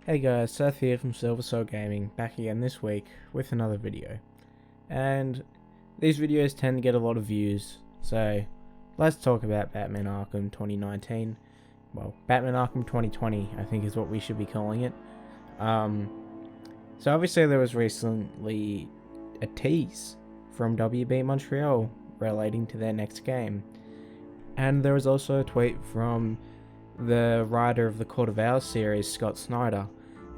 Hey guys, Seth here from Silver Soul Gaming, back again this week with another video. And these videos tend to get a lot of views, so let's talk about Batman Arkham 2019. Well, Batman Arkham 2020, I think is what we should be calling it. So obviously there was recently a tease from WB Montreal relating to their next game. And there was also a tweet from the writer of the Court of Owls series, Scott Snyder,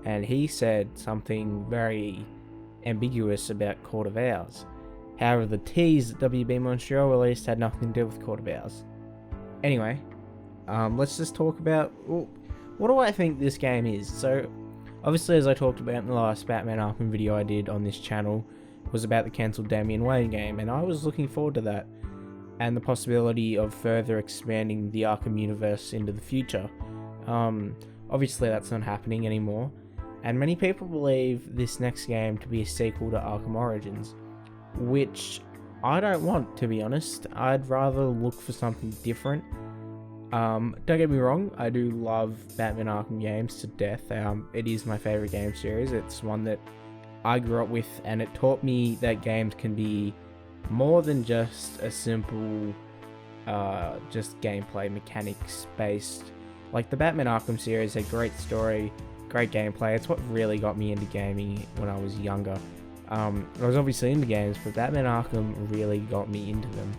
and he said something very ambiguous about Court of Owls. However, the tease that WB Montreal released had nothing to do with Court of Owls. Anyway, let's just talk about what do I think this game is. So, obviously, as I talked about in the last Batman Arkham video I did on this channel, was about the cancelled Damian Wayne game, and I was looking forward to that, and the possibility of further expanding the Arkham universe into the future. Obviously that's not happening anymore, and many people believe this next game to be a sequel to Arkham Origins, which I don't want, to be honest. I'd rather look for something different. Don't get me wrong, I do love Batman Arkham games to death. It is my favourite game series. It's one that I grew up with, and it taught me that games can be more than just a simple just gameplay mechanics based. Like the Batman Arkham series had great story, great gameplay. It's what really got me into gaming when I was younger. I was obviously into games, but Batman Arkham really got me into them,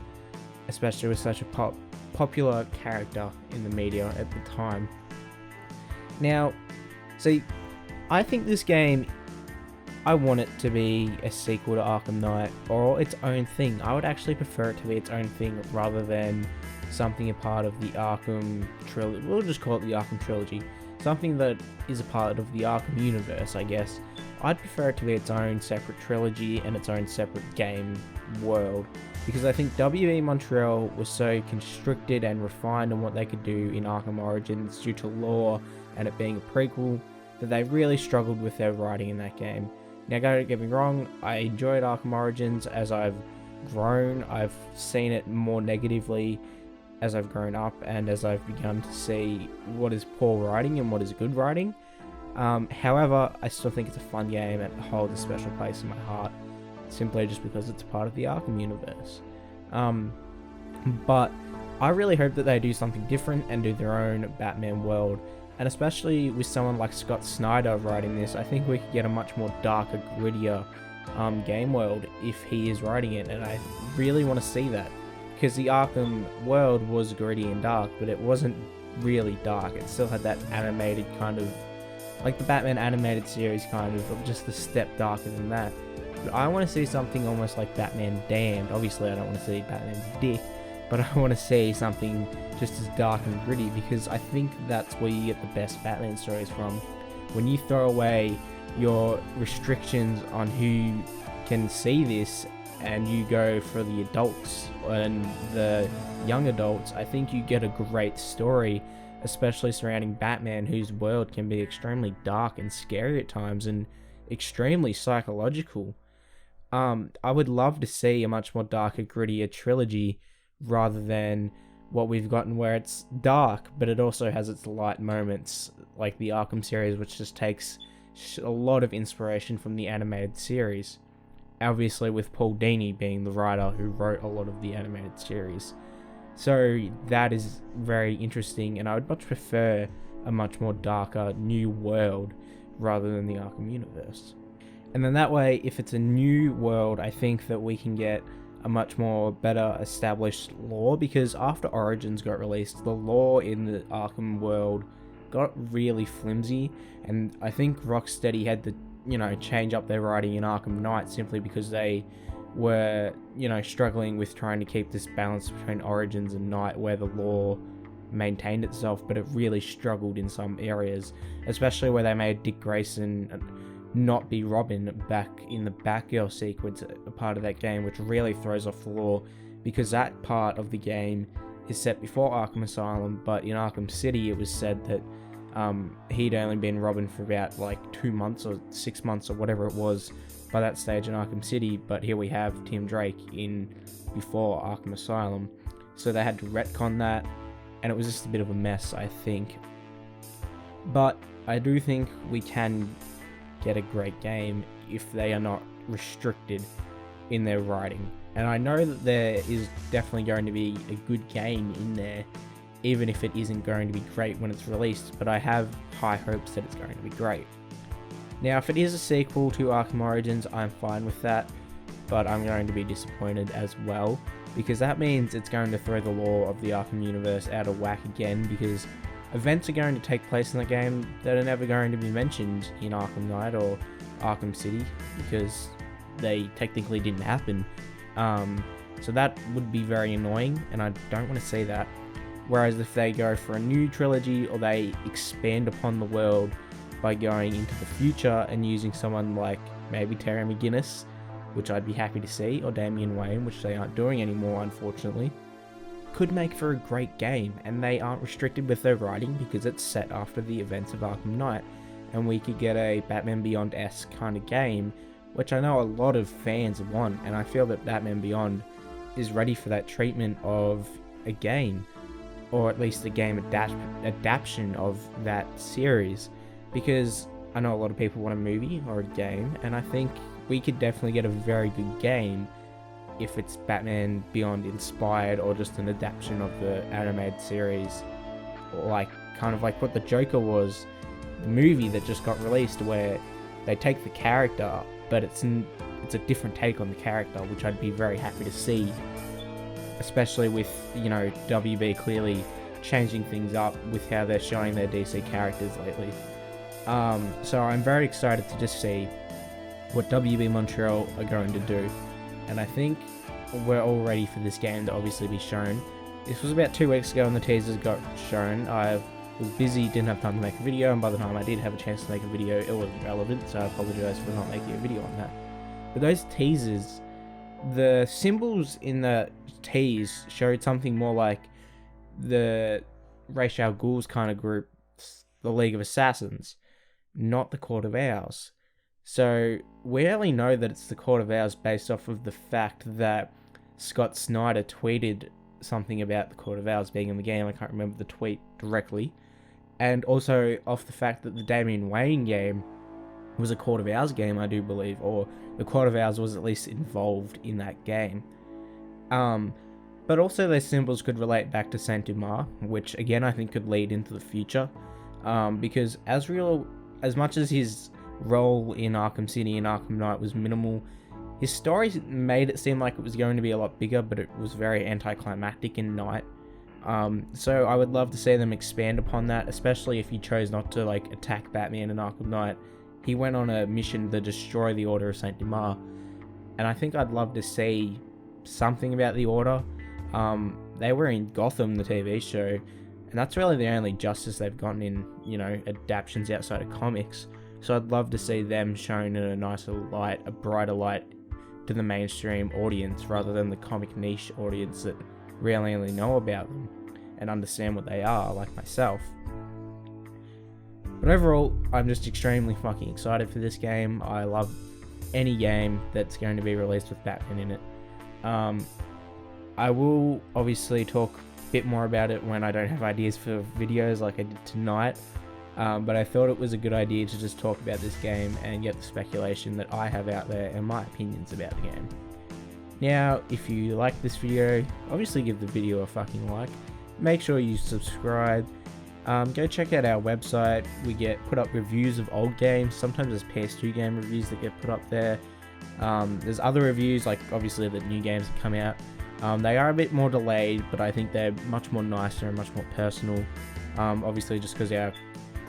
especially with such a popular character in the media at the time. Now, see, I think this game, I want it to be a sequel to Arkham Knight, or its own thing. I would actually prefer it to be its own thing rather than something a part of the Arkham trilogy. We'll just call it the Arkham trilogy. Something that is a part of the Arkham universe, I guess. I'd prefer it to be its own separate trilogy and its own separate game world, because I think WB Montreal was so constricted and refined on what they could do in Arkham Origins due to lore and it being a prequel, that they really struggled with their writing in that game. Now, don't get me wrong, I enjoyed Arkham Origins as I've grown. I've seen it more negatively as I've grown up and as I've begun to see what is poor writing and what is good writing. However, I still think it's a fun game and it holds a special place in my heart, simply just because it's a part of the Arkham universe. But I really hope that they do something different and do their own Batman world. And especially with someone like Scott Snyder writing this, I think we could get a much more darker, grittier game world if he is writing it, and I really want to see that. Because the Arkham world was gritty and dark, but it wasn't really dark. It still had that animated kind of, like the Batman animated series kind of just a step darker than that. But I want to see something almost like Batman Damned. Obviously I don't want to see Batman's dick, but I want to see something just as dark and gritty, because I think that's where you get the best Batman stories from. When you throw away your restrictions on who can see this and you go for the adults and the young adults, I think you get a great story, especially surrounding Batman, whose world can be extremely dark and scary at times and extremely psychological. I would love to see a much more darker, grittier trilogy rather than what we've gotten where it's dark, but it also has its light moments, like the Arkham series, which just takes a lot of inspiration from the animated series. Obviously with Paul Dini being the writer who wrote a lot of the animated series. So that is very interesting, and I would much prefer a much more darker new world rather than the Arkham universe. And then that way, if it's a new world, I think that we can get a much more better established lore, because after Origins got released, the lore in the Arkham world got really flimsy, and I think Rocksteady had to, change up their writing in Arkham Knight simply because they were, struggling with trying to keep this balance between Origins and Knight where the lore maintained itself, but it really struggled in some areas, especially where they made Dick Grayson not be Robin back in the Batgirl sequence, a part of that game, which really throws off the lore, because that part of the game is set before Arkham Asylum, but in Arkham City it was said that he'd only been Robin for about like 2 months or 6 months or whatever it was by that stage in Arkham City, but here we have Tim Drake in before Arkham Asylum, so they had to retcon that, and it was just a bit of a mess, I think. But I do think we can get a great game if they are not restricted in their writing. And I know that there is definitely going to be a good game in there, even if it isn't going to be great when it's released, but I have high hopes that it's going to be great. Now, if it is a sequel to Arkham Origins, I'm fine with that, but I'm going to be disappointed as well, because that means it's going to throw the lore of the Arkham universe out of whack again, because events are going to take place in the game that are never going to be mentioned in Arkham Knight or Arkham City, because they technically didn't happen. So that would be very annoying, and I don't want to see that. Whereas if they go for a new trilogy, or they expand upon the world by going into the future and using someone like maybe Terry McGinnis, which I'd be happy to see, or Damian Wayne, which they aren't doing anymore, unfortunately, could make for a great game, and they aren't restricted with their writing because it's set after the events of Arkham Knight, and we could get a Batman Beyond-esque kind of game, which I know a lot of fans want, and I feel that Batman Beyond is ready for that treatment of a game, or at least a game adaptation of that series, because I know a lot of people want a movie or a game, and I think we could definitely get a very good game if it's Batman Beyond inspired, or just an adaptation of the animated series, like kind of like what the Joker was, the movie that just got released, where they take the character, but it's a different take on the character, which I'd be very happy to see, especially with, you know, WB clearly changing things up with how they're showing their DC characters lately. So I'm very excited to just see what WB Montreal are going to do, and I think we're all ready for this game to obviously be shown. This was about 2 weeks ago and the teasers got shown. I was busy, didn't have time to make a video, and by the time I did have a chance to make a video, it wasn't relevant, so I apologise for not making a video on that. But those teasers, the symbols in the tease showed something more like the Ra's al Ghul's kind of group, the League of Assassins, not the Court of Owls. So we only know that it's the Court of Owls based off of the fact that Scott Snyder tweeted something about the Court of Owls being in the game. I can't remember the tweet directly. And also off the fact that the Damian Wayne game was a Court of Owls game, I do believe, or the Court of Owls was at least involved in that game. But also those symbols could relate back to Saint Dumas, which again I think could lead into the future, because Azrael, as much as his role in Arkham City and Arkham Knight was minimal, his story made it seem like it was going to be a lot bigger, but it was very anticlimactic in Knight. So I would love to see them expand upon that, especially if he chose not to like attack Batman in Arkham Knight. He went on a mission to destroy the Order of Saint Dumas, and I think I'd love to see something about the Order. They were in Gotham, the TV show, and that's really the only justice they've gotten in, you know, adaptations outside of comics. So I'd love to see them shown in a nicer light, a brighter light to the mainstream audience, rather than the comic niche audience that really only know about them and understand what they are, like myself. But overall, I'm just extremely fucking excited for this game. I love any game that's going to be released with Batman in it. I will obviously talk a bit more about it when I don't have ideas for videos like I did tonight. But I thought it was a good idea to just talk about this game and get the speculation that I have out there and my opinions about the game. Now, if you like this video, obviously give the video a fucking like. Make sure you subscribe. Go check out our website. We put up reviews of old games. Sometimes there's PS2 game reviews that get put up there. There's other reviews, like obviously the new games that come out. They are a bit more delayed, but I think they're much more nicer and much more personal. Obviously just because our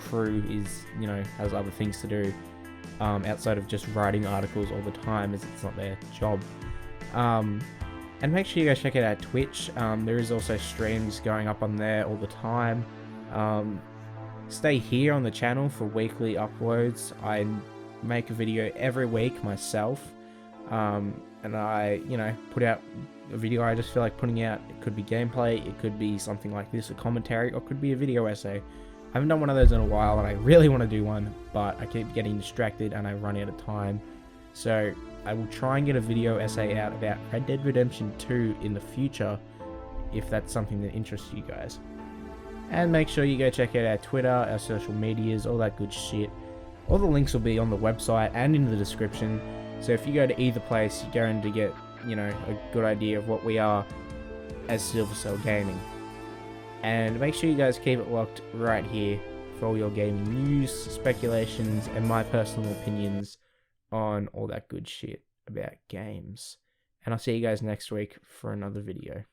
crew is, you know, has other things to do outside of just writing articles all the time, as it's not their job. And make sure you guys check out our Twitch. There is also streams going up on there all the time. Stay here on the channel for weekly uploads. I make a video every week myself, and I, you know, put out a video I just feel like putting out. It could be gameplay, it could be something like this, a commentary, or it could be a video essay. I haven't done one of those in a while, and I really want to do one, but I keep getting distracted and I run out of time. So I will try and get a video essay out about Red Dead Redemption 2 in the future, if that's something that interests you guys. And make sure you go check out our Twitter, our social medias, all that good shit. All the links will be on the website and in the description. So if you go to either place, you're going to get, a good idea of what we are as Silver Cell Gaming. And make sure you guys keep it locked right here for all your gaming news, speculations, and my personal opinions on all that good shit about games. And I'll see you guys next week for another video.